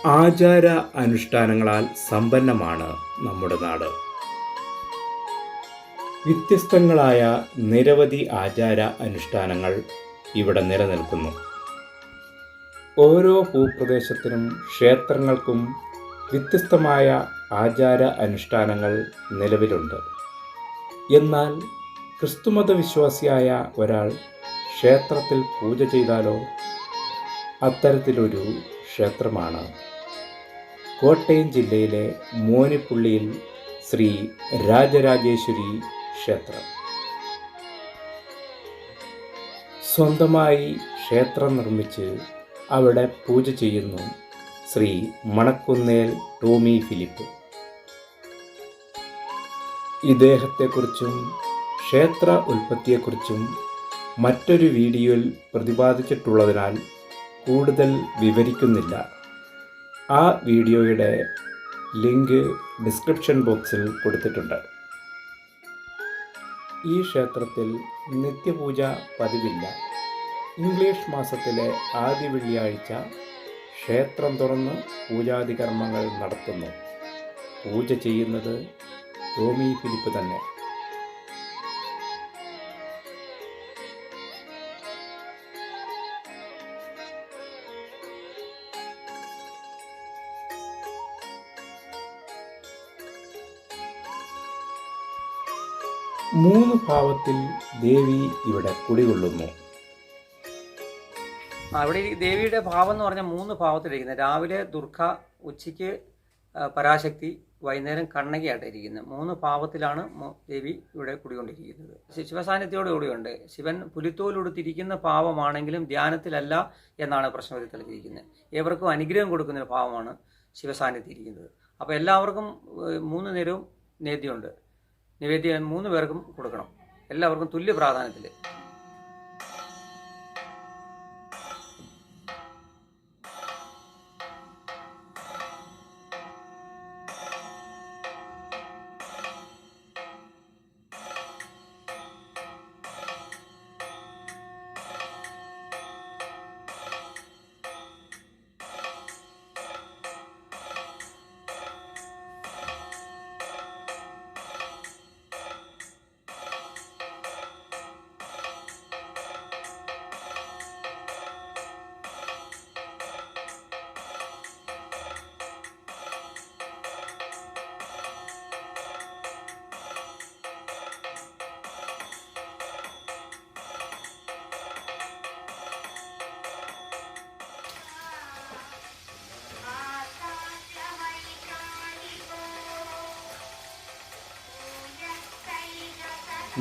ആചാര അനുഷ്ഠാനങ്ങളാൽ സമ്പന്നമാണ് നമ്മുടെ നാട്. വ്യത്യസ്തങ്ങളായ നിരവധി ആചാര അനുഷ്ഠാനങ്ങൾ ഇവിടെ നിലനിൽക്കുന്നു. ഓരോ ഭൂപ്രദേശത്തിനും ക്ഷേത്രങ്ങൾക്കും വ്യത്യസ്തമായ ആചാര അനുഷ്ഠാനങ്ങൾ നിലവിലുണ്ട്. എന്നാൽ ക്രിസ്തുമത വിശ്വാസിയായ ഒരാൾ ക്ഷേത്രത്തിൽ പൂജ ചെയ്താലോ? അത്തരത്തിലൊരു ക്ഷേത്രമാണ് കോട്ടയം ജില്ലയിലെ മോനിപ്പുള്ളിയിൽ ശ്രീ രാജരാജേശ്വരി ക്ഷേത്രം. സ്വന്തമായി ക്ഷേത്രം നിർമ്മിച്ച് അവിടെ പൂജ ചെയ്യുന്നു ശ്രീ മണക്കുന്നേൽ ടോമി ഫിലിപ്പ്. ഇദ്ദേഹത്തെക്കുറിച്ചും ക്ഷേത്ര ഉൽപ്പത്തിയെക്കുറിച്ചും മറ്റൊരു വീഡിയോയിൽ പ്രതിപാദിച്ചിട്ടുള്ളതിനാൽ കൂടുതൽ വിവരിക്കുന്നില്ല. ആ വീഡിയോയുടെ ലിങ്ക് ഡിസ്ക്രിപ്ഷൻ ബോക്സിൽ കൊടുത്തിട്ടുണ്ട്. ഈ ക്ഷേത്രത്തിൽ നിത്യപൂജ പതിവില്ല. ഇംഗ്ലീഷ് മാസത്തിലെ ആദ്യ വെള്ളിയാഴ്ച ക്ഷേത്രം തുറന്ന് പൂജാതി കർമ്മങ്ങൾ നടത്തുന്നു. പൂജ ചെയ്യുന്നത് ടോമി ഫിലിപ്പ് തന്നെ. മൂന്ന് ഭാവത്തിൽ ദേവി ഇവിടെ കുടികൊള്ളുന്നു. അവിടെ ദേവിയുടെ ഭാവം എന്ന് പറഞ്ഞാൽ 3 ഭാവത്തിലിരിക്കുന്നത്. രാവിലെ ദുർഗ, ഉച്ചയ്ക്ക് പരാശക്തി, വൈകുന്നേരം കണ്ണകിയായിട്ട് ഇരിക്കുന്നത്. 3 ഭാവത്തിലാണ് ദേവി ഇവിടെ കുടികൊണ്ടിരിക്കുന്നത്. ശിവസാന്നിധ്യോട് കൂടിയുണ്ട്. ശിവൻ പുലിത്തോലുടുത്തിരിക്കുന്ന ഭാവമാണെങ്കിലും ധ്യാനത്തിലല്ല എന്നാണ് പ്രശ്നത്തിൽ തെളിഞ്ഞിരിക്കുന്നത്. ഏവർക്കും അനുഗ്രഹം കൊടുക്കുന്ന ഒരു ഭാവമാണ് ശിവസാന്നിധ്യം ഇരിക്കുന്നത്. അപ്പോൾ എല്ലാവർക്കും 3 നേരവും നേദ്യമുണ്ട്. നിവേദ്യം 3 പേർക്കും കൊടുക്കണം. എല്ലാവർക്കും തുല്യ പ്രാധാന്യത്തിൽ.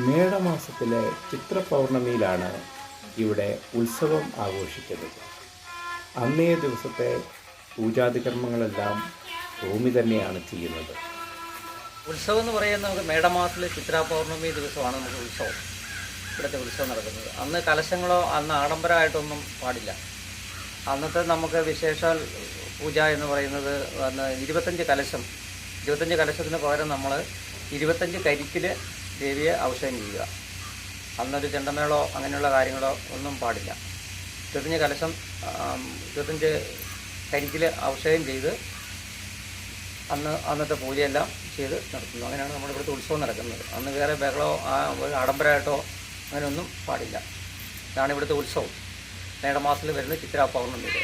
മേടമാസത്തിലെ ചിത്രപൗർണമിയിലാണ് ഇവിടെ ഉത്സവം ആഘോഷിക്കുന്നത്. അന്നേ ദിവസത്തെ പൂജാതി കർമ്മങ്ങളെല്ലാം ടോമി തന്നെയാണ് ചെയ്യുന്നത്. ഉത്സവം എന്ന് പറയുന്നത് നമുക്ക് മേടമാസത്തിലെ ചിത്രപൗർണമി ദിവസമാണ് നമുക്ക് ഉത്സവം, ഇവിടുത്തെ ഉത്സവം നടക്കുന്നത്. അന്ന് കലശങ്ങളോ അന്ന് ആഡംബരമായിട്ടൊന്നും പാടില്ല. അന്നത്തെ നമുക്ക് വിശേഷാൽ പൂജ എന്ന് പറയുന്നത് അന്ന് 25 കലശം, 25 കലശത്തിന് പകരം നമ്മൾ 25 കരിക്കിൽ ദേവിയെ അഭിഷേകം ചെയ്യുക. അന്നൊരു ചെണ്ടമേളോ അങ്ങനെയുള്ള കാര്യങ്ങളോ ഒന്നും പാടില്ല. 25 കലശം 25 കരിക്കിൽ അഭിഷേകം ചെയ്ത് അന്നത്തെ പൂജയെല്ലാം ചെയ്ത് നടത്തുന്നു. അങ്ങനെയാണ് നമ്മുടെ ഇവിടുത്തെ ഉത്സവം നടക്കുന്നത്. അന്ന് വേറെ ബഹളോ ആഡംബരമായിട്ടോ അങ്ങനെയൊന്നും പാടില്ല. ഇതാണ് ഇവിടുത്തെ ഉത്സവം മേടമാസത്തിൽ വരുന്ന ചിത്ര പൗർണമിയുടെ.